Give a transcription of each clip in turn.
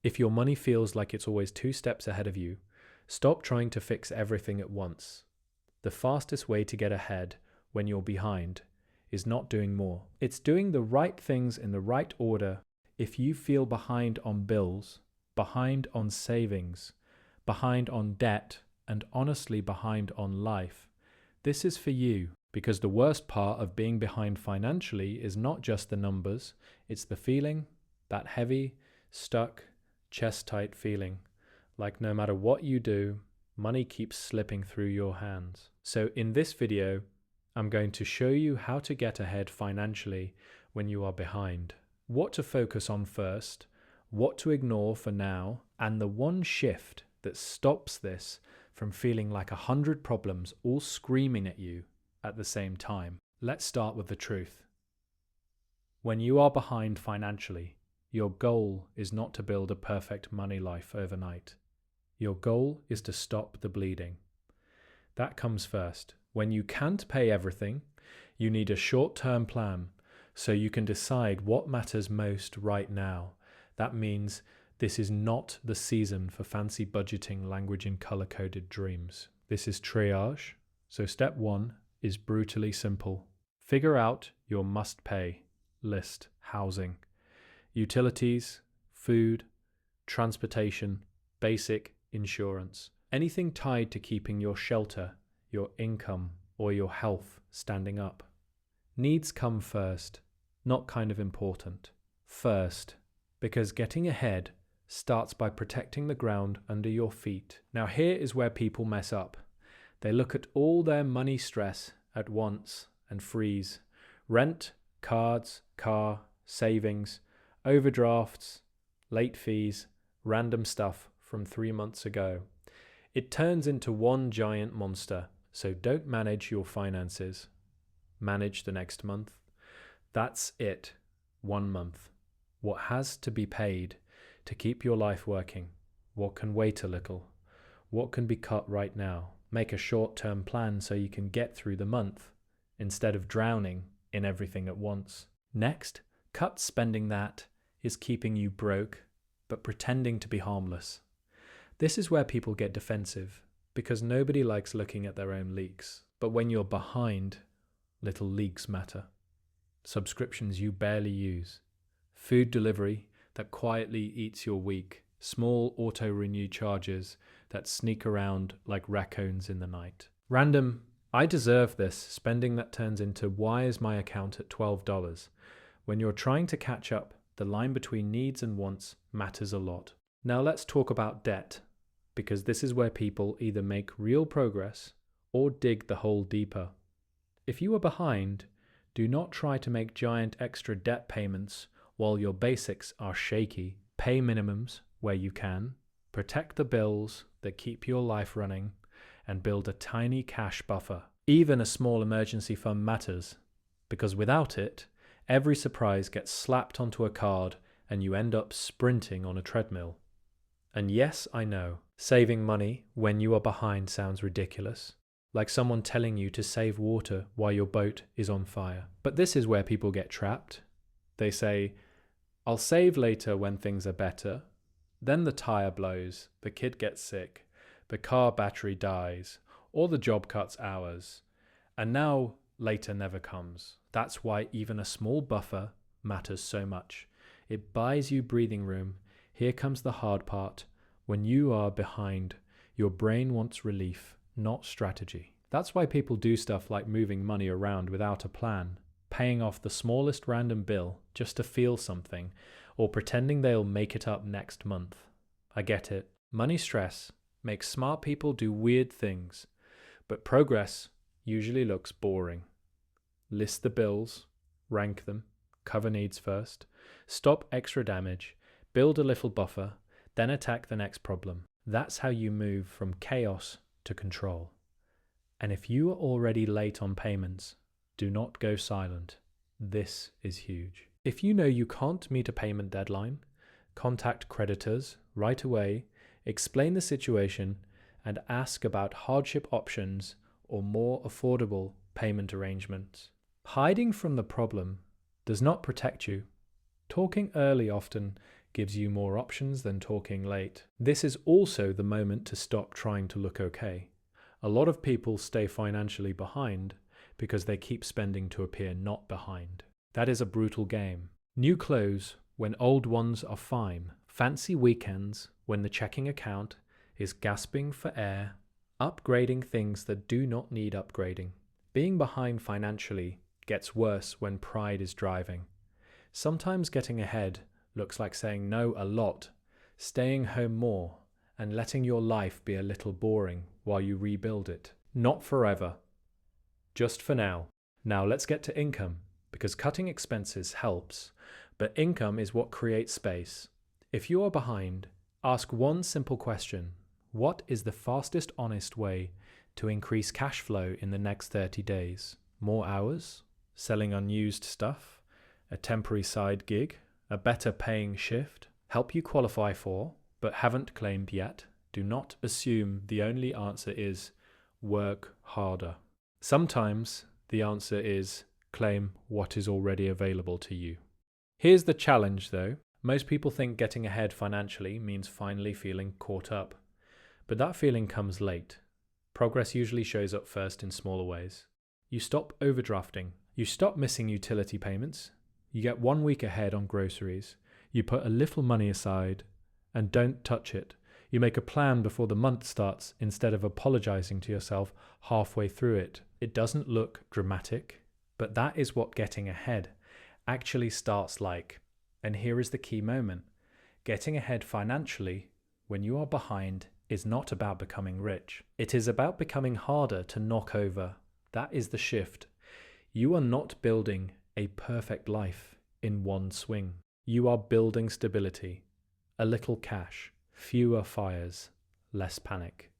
If your money feels like it's always 2 steps ahead of you, stop trying to fix everything at once. The fastest way to get ahead when you're behind is not doing more. It's doing the right things in the right order. If you feel behind on bills, behind on savings, behind on debt, and honestly behind on life, this is for you, because the worst part of being behind financially is not just the numbers, it's the feeling, that heavy, stuck, chest-tight feeling, like no matter what you do, money keeps slipping through your hands. So in this video, I'm going to show you how to get ahead financially when you are behind, what to focus on first, what to ignore for now, and the one shift that stops this from feeling like 100 problems all screaming at you at the same time. Let's start with the truth. When you are behind financially, your goal is not to build a perfect money life overnight. Your goal is to stop the bleeding. That comes first. When you can't pay everything, you need a short-term plan so you can decide what matters most right now. That means this is not the season for fancy budgeting language in color-coded dreams. This is triage. So step 1 is brutally simple. Figure out your must-pay list: housing, utilities, food, transportation, basic insurance, anything tied to keeping your shelter, your income, or your health standing up. Needs come first, not kind of important. First, because getting ahead starts by protecting the ground under your feet. Now here is where people mess up. They look at all their money stress at once and freeze. Rent, cards, car, savings, overdrafts, late fees, random stuff from 3 months ago. It turns into one giant monster. So don't manage your finances. Manage the next month. That's it. 1 month. What has to be paid to keep your life working? What can wait a little? What can be cut right now? Make a short-term plan so you can get through the month instead of drowning in everything at once. Next, cut spending that is keeping you broke but pretending to be harmless. This is where people get defensive, because nobody likes looking at their own leaks. But when you're behind, little leaks matter. Subscriptions you barely use, food delivery that quietly eats your week, small auto-renew charges that sneak around like raccoons in the night. Random, I deserve this spending that turns into why is my account at $12? When you're trying to catch up, the line between needs and wants matters a lot. Now let's talk about debt, because this is where people either make real progress or dig the hole deeper. If you are behind, do not try to make giant extra debt payments while your basics are shaky. Pay minimums where you can, protect the bills that keep your life running, and build a tiny cash buffer. Even a small emergency fund matters, because without it, every surprise gets slapped onto a card and you end up sprinting on a treadmill. And yes, I know, saving money when you are behind sounds ridiculous, like someone telling you to save water while your boat is on fire. But this is where people get trapped. They say, I'll save later when things are better. Then the tire blows, the kid gets sick, the car battery dies, or the job cuts hours. And now later never comes. That's why even a small buffer matters so much. It buys you breathing room. Here comes the hard part. When you are behind, your brain wants relief, not strategy. That's why people do stuff like moving money around without a plan, paying off the smallest random bill just to feel something, or pretending they'll make it up next month. I get it. Money stress makes smart people do weird things, but progress usually looks boring. List the bills, rank them, cover needs first, stop extra damage, build a little buffer, then attack the next problem. That's how you move from chaos to control. And if you are already late on payments, do not go silent. This is huge. If you know you can't meet a payment deadline, contact creditors right away, explain the situation, and ask about hardship options or more affordable payment arrangements. Hiding from the problem does not protect you. Talking early often gives you more options than talking late. This is also the moment to stop trying to look okay. A lot of people stay financially behind because they keep spending to appear not behind. That is a brutal game. New clothes when old ones are fine. Fancy weekends when the checking account is gasping for air. Upgrading things that do not need upgrading. Being behind financially gets worse when pride is driving. Sometimes getting ahead looks like saying no a lot, staying home more, and letting your life be a little boring while you rebuild it. Not forever. Just for now. Now let's get to income, because cutting expenses helps, but income is what creates space. If you are behind, ask one simple question. What is the fastest, honest way to increase cash flow in the next 30 days? More hours? Selling unused stuff? A temporary side gig? A better paying shift? Help you qualify for, but haven't claimed yet? Do not assume the only answer is work harder. Sometimes the answer is claim what is already available to you. Here's the challenge though. Most people think getting ahead financially means finally feeling caught up. But that feeling comes late. Progress usually shows up first in smaller ways. You stop overdrafting. You stop missing utility payments. You get 1 week ahead on groceries. You put a little money aside and don't touch it. You make a plan before the month starts instead of apologizing to yourself halfway through it. It doesn't look dramatic, but that is what getting ahead actually starts like. And here is the key moment. Getting ahead financially when you are behind is not about becoming rich. It is about becoming harder to knock over. That is the shift. You are not building a perfect life in one swing. You are building stability, a little cash, fewer fires, less panic,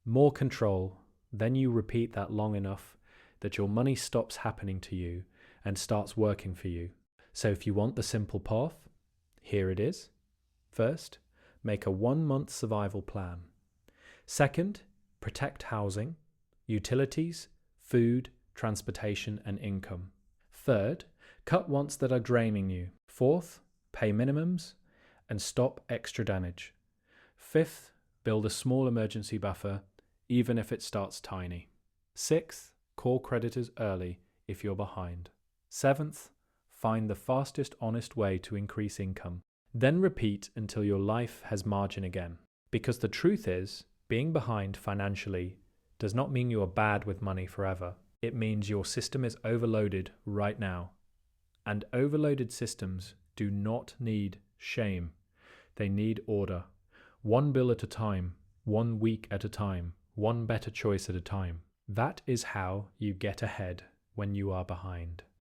more control. Then you repeat that long enough that your money stops happening to you and starts working for you. So if you want the simple path, here it is. First, make a 1-month survival plan. Second, protect housing, utilities, food, transportation, and income. Third, cut wants that are draining you. Fourth, pay minimums and stop extra damage. Fifth, build a small emergency buffer, even if it starts tiny. Sixth, call creditors early if you're behind. Seventh, find the fastest, honest way to increase income. Then repeat until your life has margin again. Because the truth is, being behind financially does not mean you are bad with money forever. It means your system is overloaded right now. And overloaded systems do not need shame. They need order. 1 bill at a time, 1 week at a time, one better choice at a time. That is how you get ahead when you are behind.